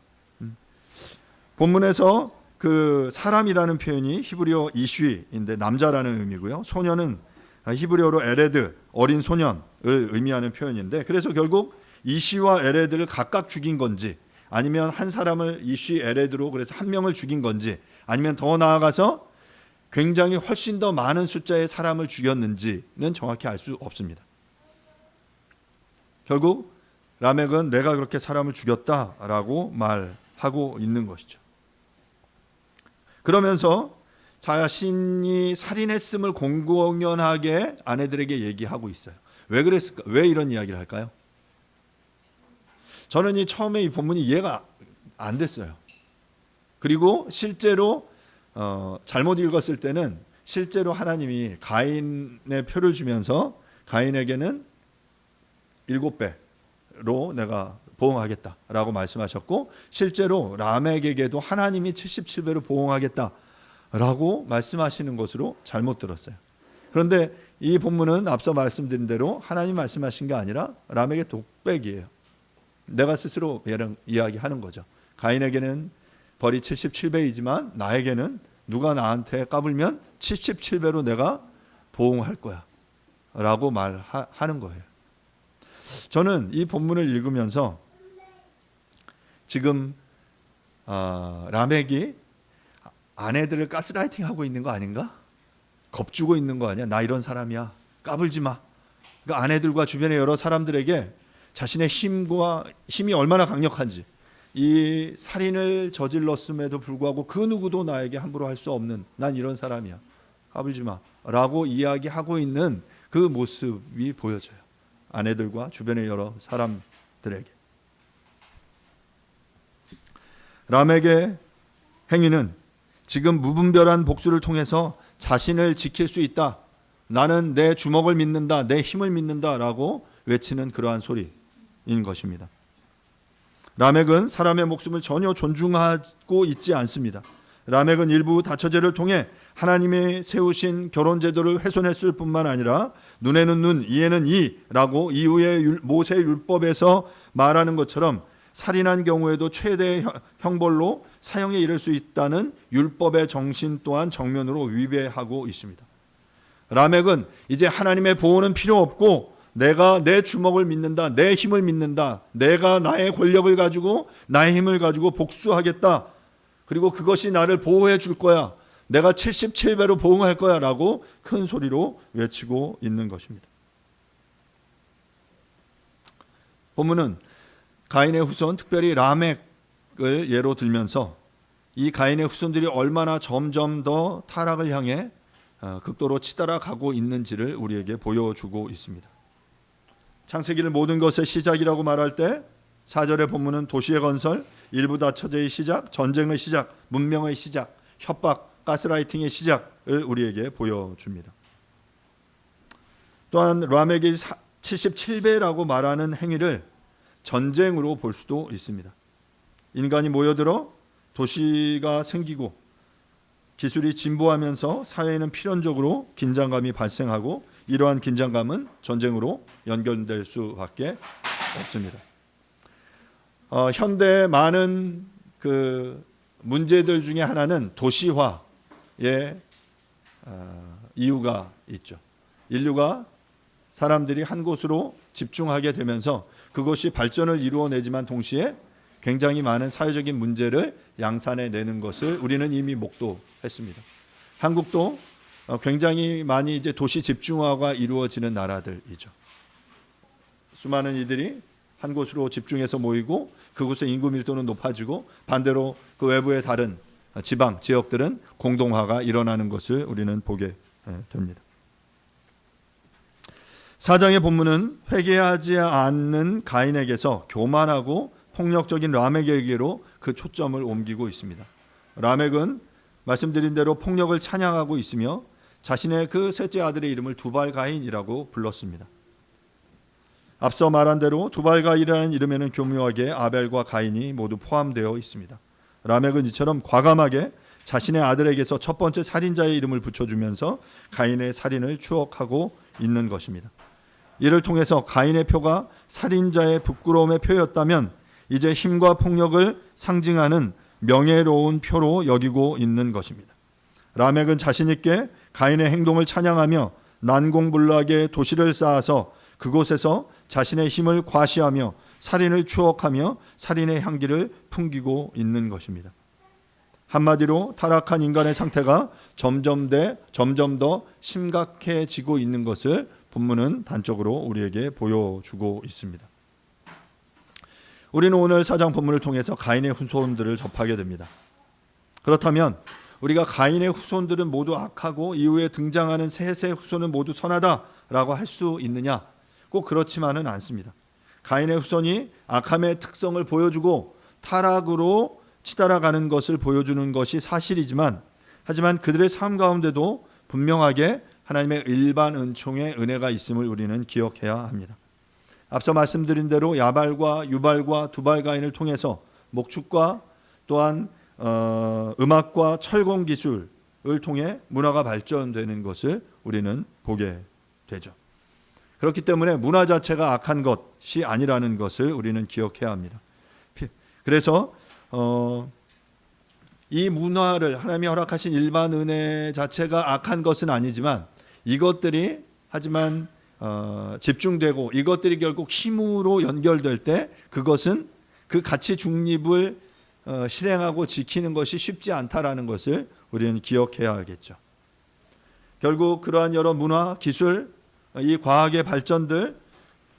본문에서 그 사람이라는 표현이 히브리어 이쉬인데 남자라는 의미고요. 소년은 히브리어로 에레드, 어린 소년을 의미하는 표현인데, 그래서 결국 이쉬와 에레드를 각각 죽인 건지 아니면 한 사람을 이쉬 에레드로 그래서 한 명을 죽인 건지 아니면 더 나아가서 굉장히 훨씬 더 많은 숫자의 사람을 죽였는지는 정확히 알 수 없습니다. 결국 라멕은 내가 그렇게 사람을 죽였다라고 말하고 있는 것이죠. 그러면서 자신이 살인했음을 공공연하게 아내들에게 얘기하고 있어요. 왜 그랬을까? 왜 이런 이야기를 할까요? 저는 처음에 이 본문이 이해가 안 됐어요. 그리고 실제로 잘못 읽었을 때는 실제로 하나님이 가인의 표를 주면서 가인에게는 7배로 내가 보응하겠다라고 말씀하셨고, 실제로 라멕에게도 하나님이 77배로 보응하겠다라고 말씀하시는 것으로 잘못 들었어요. 그런데 이 본문은 앞서 말씀드린 대로 하나님 말씀하신 게 아니라 라멕의 독백이에요. 내가 스스로 이야기하는 거죠. 가인에게는 벌이 77배이지만 나에게는 누가 나한테 까불면 77배로 내가 보응할 거야 라고 말하는 거예요. 저는 이 본문을 읽으면서 지금 라멕이 아내들을 가스라이팅하고 있는 거 아닌가? 겁주고 있는 거 아니야? 나 이런 사람이야, 까불지 마. 그러니까 아내들과 주변의 여러 사람들에게 자신의 힘이 얼마나 강력한지, 이 살인을 저질렀음에도 불구하고 그 누구도 나에게 함부로 할 수 없는, 난 이런 사람이야, 까불지 마 라고 이야기하고 있는 그 모습이 보여져요. 아내들과 주변의 여러 사람들에게. 라멕의 행위는 지금 무분별한 복수를 통해서 자신을 지킬 수 있다, 나는 내 주먹을 믿는다, 내 힘을 믿는다 라고 외치는 그러한 소리인 것입니다. 라멕은 사람의 목숨을 전혀 존중하고 있지 않습니다. 라멕은 일부 다처제를 통해 하나님이 세우신 결혼 제도를 훼손했을 뿐만 아니라 눈에는 눈, 이에는 이라고 이후의 모세 율법에서 말하는 것처럼 살인한 경우에도 최대 형벌로 사형에 이를 수 있다는 율법의 정신 또한 정면으로 위배하고 있습니다. 라멕은 이제 하나님의 보호는 필요 없고 내가 내 주먹을 믿는다, 내 힘을 믿는다, 내가 나의 권력을 가지고 나의 힘을 가지고 복수하겠다, 그리고 그것이 나를 보호해 줄 거야, 내가 77배로 보응할 거야 라고 큰 소리로 외치고 있는 것입니다. 본문은 가인의 후손, 특별히 라멕을 예로 들면서 이 가인의 후손들이 얼마나 점점 더 타락을 향해 극도로 치달아가고 있는지를 우리에게 보여주고 있습니다. 창세기를 모든 것의 시작이라고 말할 때 4절의 본문은 도시의 건설, 일부 다처제의 시작, 전쟁의 시작, 문명의 시작, 협박, 가스라이팅의 시작을 우리에게 보여줍니다. 또한 라멕이 77배라고 말하는 행위를 전쟁으로 볼 수도 있습니다. 인간이 모여들어 도시가 생기고 기술이 진보하면서 사회에는 필연적으로 긴장감이 발생하고, 이러한 긴장감은 전쟁으로 연결될 수밖에 없습니다. 현대의 많은 그 문제들 중에 하나는 도시화의 이유가 있죠. 인류가 사람들이 한 곳으로 집중하게 되면서 그것이 발전을 이루어내지만 동시에 굉장히 많은 사회적인 문제를 양산해 내는 것을 우리는 이미 목도했습니다. 한국도 굉장히 많이 이제 도시 집중화가 이루어지는 나라들이죠. 수많은 이들이 한 곳으로 집중해서 모이고 그곳의 인구 밀도는 높아지고, 반대로 그 외부의 다른 지방 지역들은 공동화가 일어나는 것을 우리는 보게 됩니다. 4장의 본문은 회개하지 않는 가인에게서 교만하고 폭력적인 라멕에게로 그 초점을 옮기고 있습니다. 라멕은 말씀드린 대로 폭력을 찬양하고 있으며 자신의 그 셋째 아들의 이름을 두발가인이라고 불렀습니다. 앞서 말한 대로 두발가인이라는 이름에는 교묘하게 아벨과 가인이 모두 포함되어 있습니다. 라멕은 이처럼 과감하게 자신의 아들에게서 첫 번째 살인자의 이름을 붙여주면서 가인의 살인을 추억하고 있는 것입니다. 이를 통해서 가인의 표가 살인자의 부끄러움의 표였다면 이제 힘과 폭력을 상징하는 명예로운 표로 여기고 있는 것입니다. 라멕은 자신 있게 가인의 행동을 찬양하며 난공불락의 도시를 쌓아서 그곳에서 자신의 힘을 과시하며 살인을 추억하며 살인의 향기를 풍기고 있는 것입니다. 한마디로 타락한 인간의 상태가 점점 더 심각해지고 있는 것을 본문은 단적으로 우리에게 보여주고 있습니다. 우리는 오늘 4장 본문을 통해서 가인의 후손들을 접하게 됩니다. 그렇다면 우리가 가인의 후손들은 모두 악하고 이후에 등장하는 셋의 후손은 모두 선하다라고 할 수 있느냐? 꼭 그렇지만은 않습니다. 가인의 후손이 악함의 특성을 보여주고 타락으로 치달아가는 것을 보여주는 것이 사실이지만, 하지만 그들의 삶 가운데도 분명하게 하나님의 일반 은총의 은혜가 있음을 우리는 기억해야 합니다. 앞서 말씀드린 대로 야발과 유발과 두발 가인을 통해서 목축과 또한 음악과 철공 기술을 통해 문화가 발전되는 것을 우리는 보게 되죠. 그렇기 때문에 문화 자체가 악한 것이 아니라는 것을 우리는 기억해야 합니다. 그래서 이 문화를 하나님이 허락하신 일반 은혜 자체가 악한 것은 아니지만 이것들이 하지만 집중되고 이것들이 결국 힘으로 연결될 때 그것은 그 가치 중립을 실행하고 지키는 것이 쉽지 않다라는 것을 우리는 기억해야 하겠죠. 결국 그러한 여러 문화, 기술, 이 과학의 발전들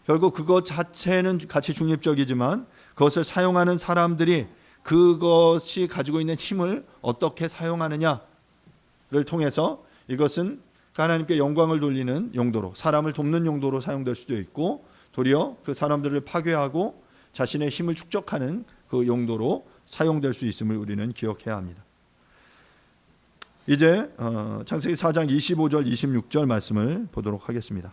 결국 그것 자체는 가치 중립적이지만 그것을 사용하는 사람들이 그것이 가지고 있는 힘을 어떻게 사용하느냐를 통해서 이것은 하나님께 영광을 돌리는 용도로 사람을 돕는 용도로 사용될 수도 있고 도리어 그 사람들을 파괴하고 자신의 힘을 축적하는 그 용도로 사용될 수 있음을 우리는 기억해야 합니다. 이제 창세기 4장 25절 26절 말씀을 보도록 하겠습니다.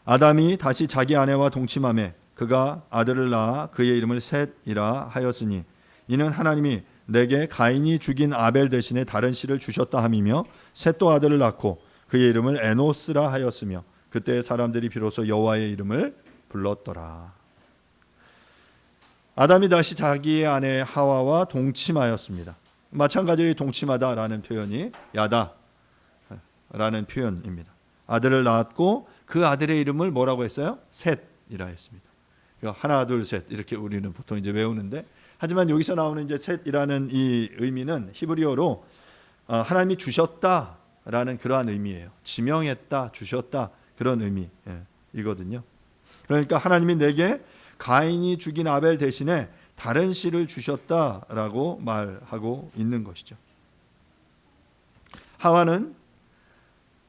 아담이 다시 자기 아내와 동침하매 그가 아들을 낳아 그의 이름을 셋이라 하였으니 이는 하나님이 내게 가인이 죽인 아벨 대신에 다른 씨를 주셨다 함이며 셋도 아들을 낳고 그의 이름을 에노스라 하였으며 그때 사람들이 비로소 여호와의 이름을 불렀더라. 아담이 다시 자기의 아내 하와와 동침하였습니다. 마찬가지로 동침하다라는 표현이 야다라는 표현입니다. 아들을 낳았고 그 아들의 이름을 뭐라고 했어요? 셋이라 했습니다. 하나 둘 셋 이렇게 우리는 보통 이제 외우는데 하지만 여기서 나오는 이제 셋이라는 이 의미는 히브리어로 하나님이 주셨다라는 그러한 의미예요. 지명했다, 주셨다 그런 의미이거든요. 그러니까 하나님이 내게 가인이 죽인 아벨 대신에 다른 씨를 주셨다라고 말하고 있는 것이죠. 하와는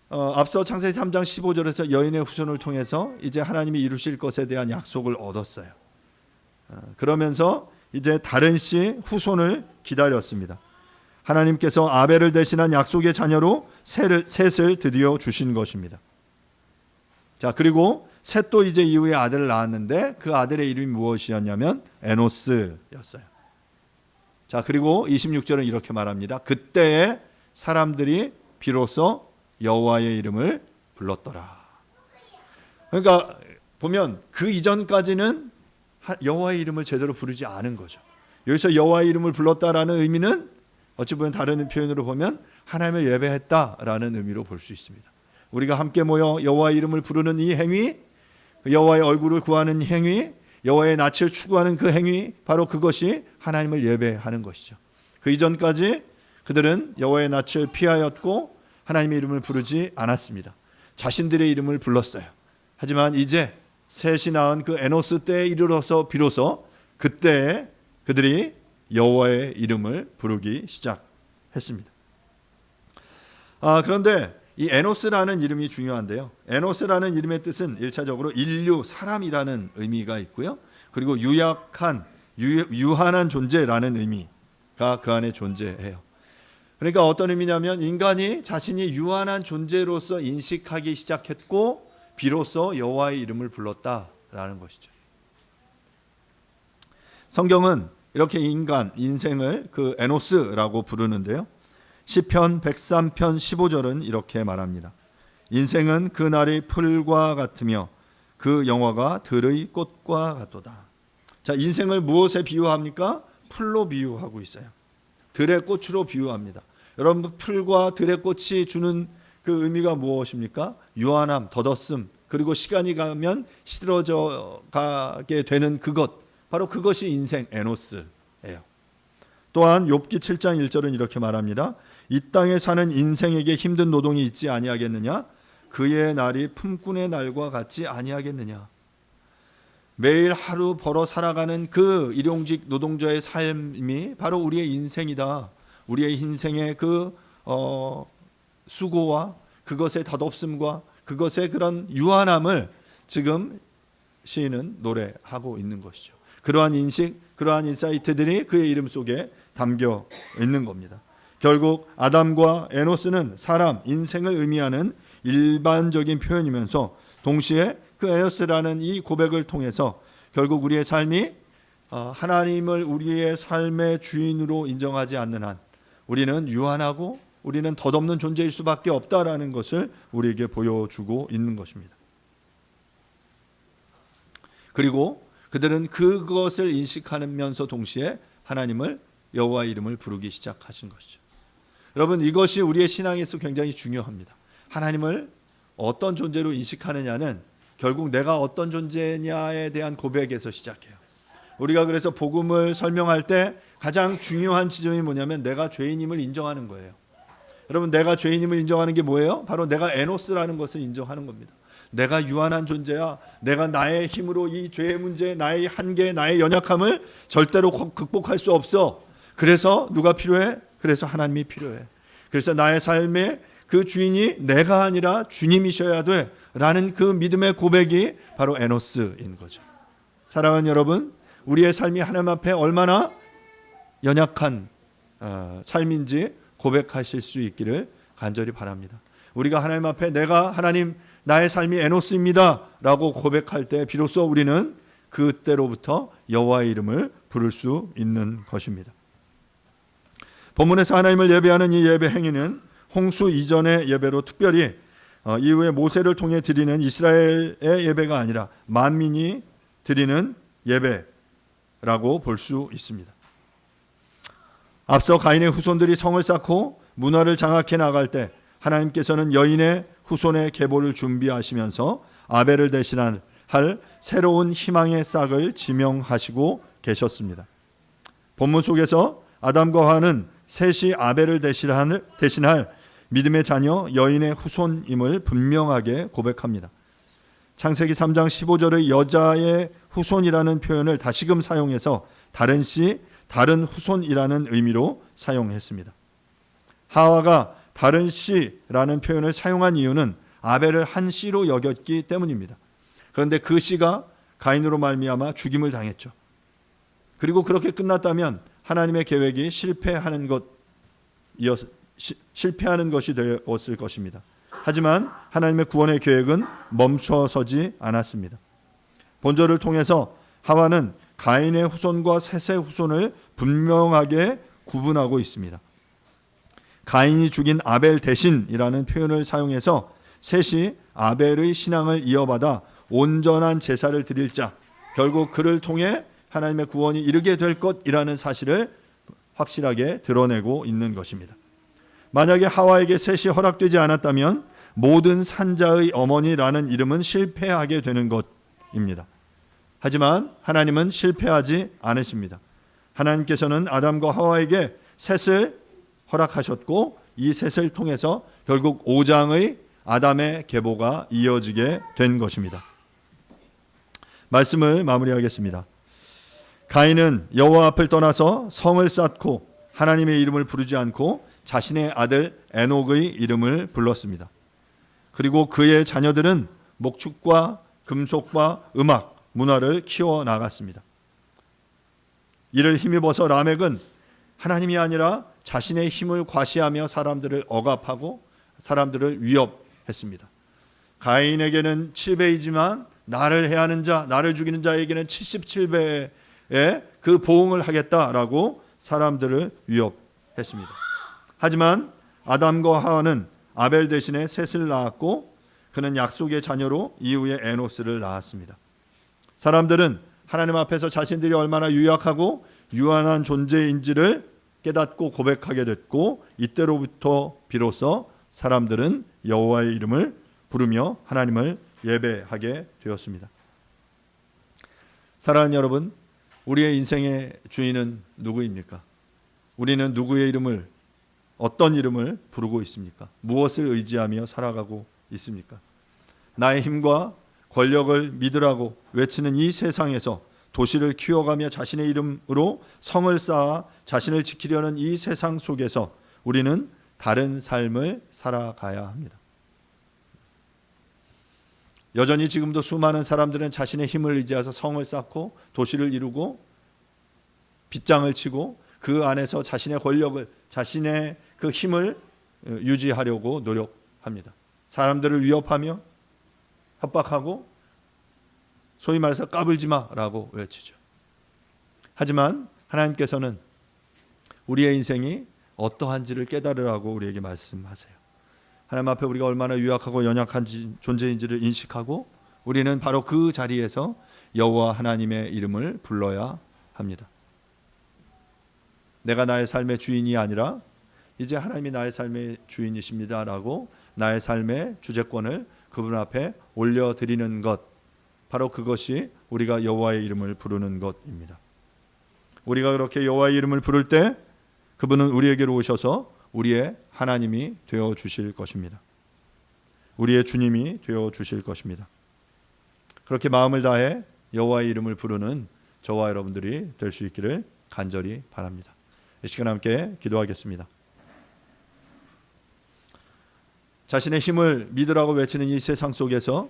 앞서 창세기 3장 15절에서 여인의 후손을 통해서 이제 하나님이 이루실 것에 대한 약속을 얻었어요. 그러면서 이제 다른 씨 후손을 기다렸습니다. 하나님께서 아벨을 대신한 약속의 자녀로 셋을 드디어 주신 것입니다. 자, 그리고 셋도 이제 이후에 아들을 낳았는데 그 아들의 이름이 무엇이었냐면 에노스였어요. 자, 그리고 26절은 이렇게 말합니다. 그때에 사람들이 비로소 여호와의 이름을 불렀더라. 그러니까 보면 그 이전까지는 여호와의 이름을 제대로 부르지 않은 거죠. 여기서 여호와의 이름을 불렀다라는 의미는 어찌 보면 다른 표현으로 보면 하나님을 예배했다라는 의미로 볼 수 있습니다. 우리가 함께 모여 여호와의 이름을 부르는 이 행위, 여호와의 얼굴을 구하는 행위, 여호와의 낯을 추구하는 그 행위, 바로 그것이 하나님을 예배하는 것이죠. 그 이전까지 그들은 여호와의 낯을 피하였고 하나님의 이름을 부르지 않았습니다. 자신들의 이름을 불렀어요. 하지만 이제 셋이 낳은 그 에노스 때에 이르러서 비로소 그때에 그들이 여호와의 이름을 부르기 시작했습니다. 그런데 이 에노스라는 이름이 중요한데요. 에노스라는 이름의 뜻은 1차적으로 인류, 사람이라는 의미가 있고요. 그리고 유약한, 유한한 존재라는 의미가 그 안에 존재해요. 그러니까 어떤 의미냐면 인간이 자신이 유한한 존재로서 인식하기 시작했고 비로소 여호와의 이름을 불렀다라는 것이죠. 성경은 이렇게 인생을 그 에노스라고 부르는데요. 시편 103편 15절은 이렇게 말합니다. 인생은 그날의 풀과 같으며 그 영화가 들의 꽃과 같도다. 자, 인생을 무엇에 비유합니까? 풀로 비유하고 있어요. 들의 꽃으로 비유합니다. 여러분, 풀과 들의 꽃이 주는 그 의미가 무엇입니까? 유한함, 덧없음, 그리고 시간이 가면 시들어져 가게 되는 그것, 바로 그것이 인생 에노스예요. 또한 욥기 7장 1절은 이렇게 말합니다. 이 땅에 사는 인생에게 힘든 노동이 있지 아니하겠느냐? 그의 날이 품꾼의 날과 같지 아니하겠느냐? 매일 하루 벌어 살아가는 그 일용직 노동자의 삶이 바로 우리의 인생이다. 우리의 인생의 그 수고와 그것의 덧없음과 그것의 그런 유한함을 지금 시인은 노래하고 있는 것이죠. 그러한 인식, 그러한 인사이트들이 그의 이름 속에 담겨 있는 겁니다. 결국 아담과 에노스는 사람, 인생을 의미하는 일반적인 표현이면서 동시에 그 에노스라는 이 고백을 통해서 결국 우리의 삶이 하나님을 우리의 삶의 주인으로 인정하지 않는 한 우리는 유한하고 우리는 덧없는 존재일 수밖에 없다라는 것을 우리에게 보여주고 있는 것입니다. 그리고 그들은 그것을 인식하면서 동시에 하나님을 여호와의 이름을 부르기 시작하신 것이죠. 여러분, 이것이 우리의 신앙에서 굉장히 중요합니다. 하나님을 어떤 존재로 인식하느냐는 결국 내가 어떤 존재냐에 대한 고백에서 시작해요. 우리가 그래서 복음을 설명할 때 가장 중요한 지점이 뭐냐면 내가 죄인임을 인정하는 거예요. 여러분, 내가 죄인임을 인정하는 게 뭐예요? 바로 내가 에노스라는 것을 인정하는 겁니다. 내가 유한한 존재야. 내가 나의 힘으로 이 죄의 문제, 나의 한계, 나의 연약함을 절대로 극복할 수 없어. 그래서 누가 필요해? 그래서 하나님이 필요해. 그래서 나의 삶의 그 주인이 내가 아니라 주님이셔야 돼 라는 그 믿음의 고백이 바로 에노스인 거죠. 사랑하는 여러분, 우리의 삶이 하나님 앞에 얼마나 연약한 삶인지 고백하실 수 있기를 간절히 바랍니다. 우리가 하나님 앞에 내가 하나님 나의 삶이 에노스입니다 라고 고백할 때 비로소 우리는 그때로부터 여호와의 이름을 부를 수 있는 것입니다. 본문에서 하나님을 예배하는 이 예배 행위는 홍수 이전의 예배로 특별히 이후에 모세를 통해 드리는 이스라엘의 예배가 아니라 만민이 드리는 예배라고 볼 수 있습니다. 앞서 가인의 후손들이 성을 쌓고 문화를 장악해 나갈 때 하나님께서는 여인의 후손의 계보를 준비하시면서 아벨을 대신할 새로운 희망의 싹을 지명하시고 계셨습니다. 본문 속에서 아담과 하와는 셋이 아벨을 대신할 믿음의 자녀 여인의 후손임을 분명하게 고백합니다. 창세기 3장 15절의 여자의 후손이라는 표현을 다시금 사용해서 다른 씨, 다른 후손이라는 의미로 사용했습니다. 하와가 다른 씨라는 표현을 사용한 이유는 아벨을 한 씨로 여겼기 때문입니다. 그런데 그 씨가 가인으로 말미암아 죽임을 당했죠. 그리고 그렇게 끝났다면 하나님의 계획이 실패하는 것이 되었을 것입니다. 하지만 하나님의 구원의 계획은 멈춰서지 않았습니다. 본절을 통해서 하와는 가인의 후손과 셋의 후손을 분명하게 구분하고 있습니다. 가인이 죽인 아벨 대신이라는 표현을 사용해서 셋이 아벨의 신앙을 이어받아 온전한 제사를 드릴 자, 결국 그를 통해 하나님의 구원이 이르게 될 것이라는 사실을 확실하게 드러내고 있는 것입니다. 만약에 하와에게 셋이 허락되지 않았다면 모든 산자의 어머니라는 이름은 실패하게 되는 것입니다. 하지만 하나님은 실패하지 않으십니다. 하나님께서는 아담과 하와에게 셋을 허락하셨고 이 셋을 통해서 결국 5장의 아담의 계보가 이어지게 된 것입니다. 말씀을 마무리하겠습니다. 가인은 여호와 앞을 떠나서 성을 쌓고 하나님의 이름을 부르지 않고 자신의 아들 에녹의 이름을 불렀습니다. 그리고 그의 자녀들은 목축과 금속과 음악, 문화를 키워 나갔습니다. 이를 힘입어서 라멕은 하나님이 아니라 자신의 힘을 과시하며 사람들을 억압하고 사람들을 위협했습니다. 가인에게는 7배이지만 나를 해하는 자, 나를 죽이는 자에게는 77배의 그 보응을 하겠다라고 사람들을 위협했습니다. 하지만 아담과 하와는 아벨 대신에 셋을 낳았고 그는 약속의 자녀로 이후에 에노스를 낳았습니다. 사람들은 하나님 앞에서 자신들이 얼마나 유약하고 유한한 존재인지를 깨닫고 고백하게 됐고 이때로부터 비로소 사람들은 여호와의 이름을 부르며 하나님을 예배하게 되었습니다. 사랑하는 여러분, 우리의 인생의 주인은 누구입니까? 우리는 누구의 이름을, 어떤 이름을 부르고 있습니까? 무엇을 의지하며 살아가고 있습니까? 나의 힘과 권력을 믿으라고 외치는 이 세상에서 도시를 키워가며 자신의 이름으로 성을 쌓아 자신을 지키려는 이 세상 속에서 우리는 다른 삶을 살아가야 합니다. 여전히 지금도 수많은 사람들은 자신의 힘을 의지해서 성을 쌓고 도시를 이루고 빗장을 치고 그 안에서 자신의 권력을, 자신의 그 힘을 유지하려고 노력합니다. 사람들을 위협하며 협박하고 소위 말해서 까불지 마라고 외치죠. 하지만 하나님께서는 우리의 인생이 어떠한지를 깨달으라고 우리에게 말씀하세요. 하나님 앞에 우리가 얼마나 유약하고 연약한 존재인지를 인식하고 우리는 바로 그 자리에서 여호와 하나님의 이름을 불러야 합니다. 내가 나의 삶의 주인이 아니라 이제 하나님이 나의 삶의 주인이십니다라고 나의 삶의 주재권을 그분 앞에 올려드리는 것, 바로 그것이 우리가 여호와의 이름을 부르는 것입니다. 우리가 그렇게 여호와의 이름을 부를 때 그분은 우리에게로 오셔서 우리의 하나님이 되어 주실 것입니다. 우리의 주님이 되어 주실 것입니다. 그렇게 마음을 다해 여호와의 이름을 부르는 저와 여러분들이 될 수 있기를 간절히 바랍니다. 이 시간 함께 기도하겠습니다. 자신의 힘을 믿으라고 외치는 이 세상 속에서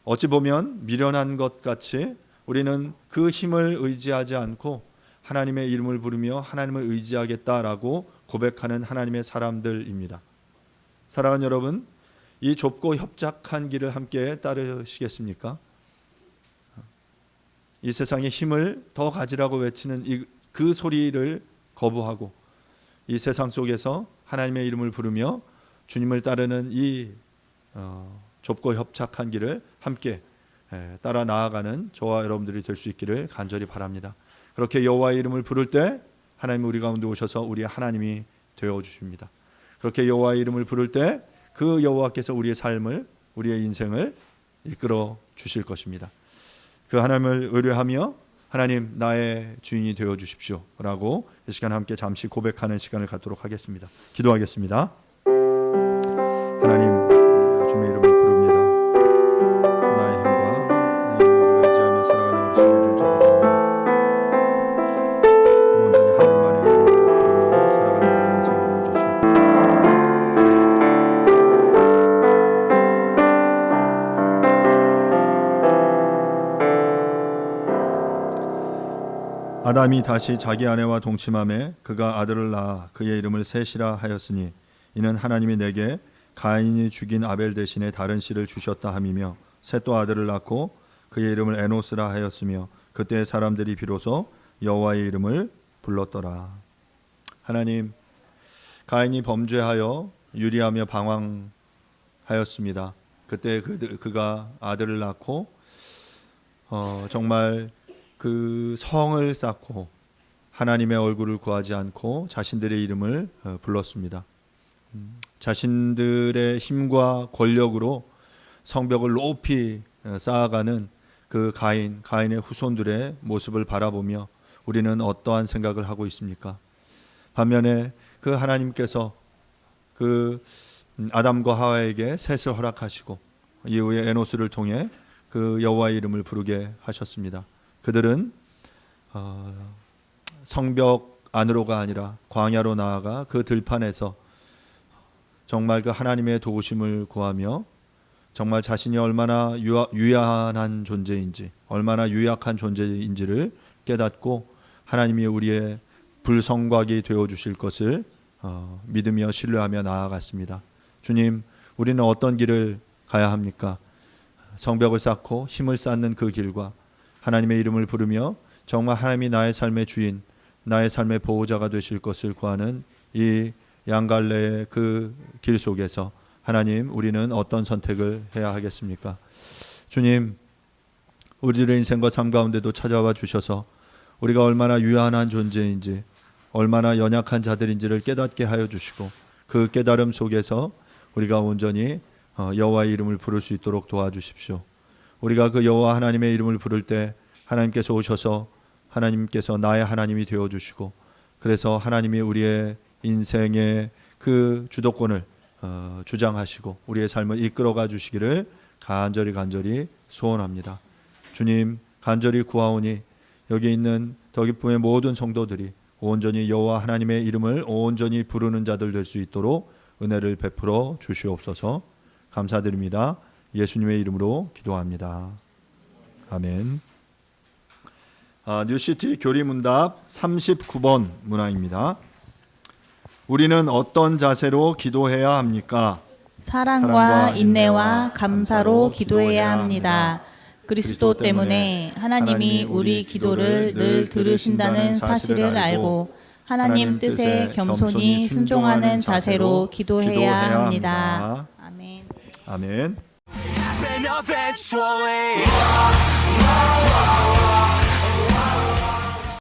어찌 보면 미련한 것 같이 우리는 그 힘을 의지하지 않고 하나님의 이름을 부르며 하나님을 의지하겠다라고 고백하는 하나님의 사람들입니다. 사랑하는 여러분, 이 좁고 협착한 길을 함께 따르시겠습니까? 이 세상의 힘을 더 가지라고 외치는 그 소리를 거부하고 이 세상 속에서 하나님의 이름을 부르며 주님을 따르는 이 좁고 협착한 길을 함께 따라 나아가는 저와 여러분들이 될 수 있기를 간절히 바랍니다. 그렇게 여호와의 이름을 부를 때 하나님 우리 가운데 오셔서 우리의 하나님이 되어 주십니다. 그렇게 여호와의 이름을 부를 때 그 여호와께서 우리의 삶을, 우리의 인생을 이끌어 주실 것입니다. 그 하나님을 의뢰하며 하나님 나의 주인이 되어 주십시오 라고 이 시간 함께 잠시 고백하는 시간을 갖도록 하겠습니다. 기도하겠습니다. 하나님, 주님의 이름을 부릅니다. 나의 힘과 나의 능력을 의지하며 살아가는 우리 주님을 줄 자들입니다. 온전히 하나님 안에 이름을 부르며 살아가는 우리 인생을 주시옵소서. 아담이 다시 자기 아내와 동침함에 그가 아들을 낳아 그의 이름을 셋이라 하였으니 이는 하나님이 내게 가인이 죽인 아벨 대신에 다른 씨를 주셨다 함이며 셋 또 아들을 낳고 그의 이름을 에노스라 하였으며 그때 사람들이 비로소 여호와의 이름을 불렀더라. 하나님, 가인이 범죄하여 유리하며 방황하였습니다. 그때 그가 아들을 낳고 정말 그 성을 쌓고 하나님의 얼굴을 구하지 않고 자신들의 이름을 불렀습니다. 자신들의 힘과 권력으로 성벽을 높이 쌓아가는 그 가인의 후손들의 모습을 바라보며 우리는 어떠한 생각을 하고 있습니까? 반면에 그 하나님께서 그 아담과 하와에게 셋을 허락하시고 이후에 에노스를 통해 그 여호와의 이름을 부르게 하셨습니다. 그들은 성벽 안으로가 아니라 광야로 나아가 그 들판에서 정말 그 하나님의 도우심을 구하며 정말 자신이 얼마나 유한한 존재인지, 얼마나 유약한 존재인지를 깨닫고 하나님이 우리의 불성곽이 되어 주실 것을 믿으며 신뢰하며 나아갔습니다. 주님, 우리는 어떤 길을 가야 합니까? 성벽을 쌓고 힘을 쌓는 그 길과 하나님의 이름을 부르며 정말 하나님이 나의 삶의 주인, 나의 삶의 보호자가 되실 것을 구하는 이 양갈래의 그 길 속에서 하나님, 우리는 어떤 선택을 해야 하겠습니까? 주님, 우리들의 인생과 삶 가운데도 찾아와 주셔서 우리가 얼마나 유한한 존재인지, 얼마나 연약한 자들인지를 깨닫게 하여 주시고 그 깨달음 속에서 우리가 온전히 여호와의 이름을 부를 수 있도록 도와주십시오. 우리가 그 여호와 하나님의 이름을 부를 때 하나님께서 오셔서 하나님께서 나의 하나님이 되어주시고 그래서 하나님이 우리의 인생의 그 주도권을 주장하시고 우리의 삶을 이끌어가 주시기를 간절히 소원합니다. 주님, 간절히 구하오니 여기 있는 더 기쁨의 모든 성도들이 온전히 여호와 하나님의 이름을 온전히 부르는 자들 될 수 있도록 은혜를 베풀어 주시옵소서. 감사드립니다. 예수님의 이름으로 기도합니다. 아멘. 뉴시티 교리문답 39번 문항입니다. 우리는 어떤 자세로 기도해야 합니까? 사랑과 인내와 감사로 기도해야 합니다. 그리스도 때문에 하나님이 우리 기도를 늘 들으신다는 사실을 알고 하나님 뜻에 겸손히 순종하는 자세로 기도해야 합니다. 아멘. 아멘. Happen eventually.